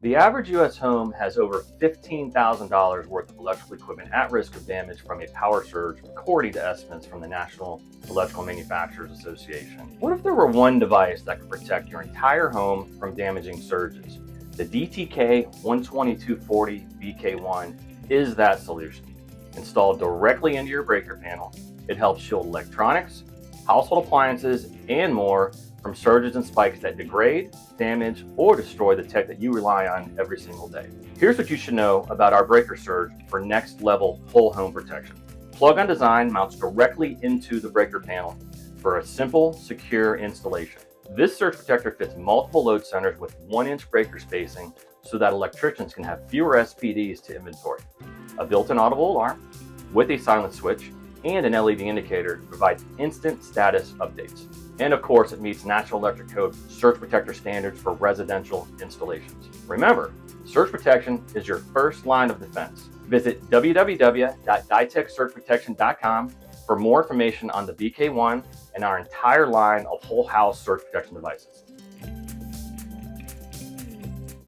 The average U.S. home has over $15,000 worth of electrical equipment at risk of damage from a power surge, according to estimates from the National Electrical Manufacturers Association. What if there were one device that could protect your entire home from damaging surges? The DTK 12240 BK1 is that solution. Installed directly into your breaker panel, it helps shield electronics, household appliances, and more from surges and spikes that degrade, damage, or destroy the tech that you rely on every single day. Here's what you should know about our breaker surge for next level whole home protection. Plug-on design mounts directly into the breaker panel for a simple, secure installation. This surge protector fits multiple load centers with 1-inch breaker spacing so that electricians can have fewer SPDs to inventory. A built-in audible alarm with a silent switch and an LED indicator provides instant status updates. And of course, it meets National Electric Code surge protector standards for residential installations. Remember, surge protection is your first line of defense. Visit www.diteksurgeprotection.com for more information on the BK1 and our entire line of whole house surge protection devices.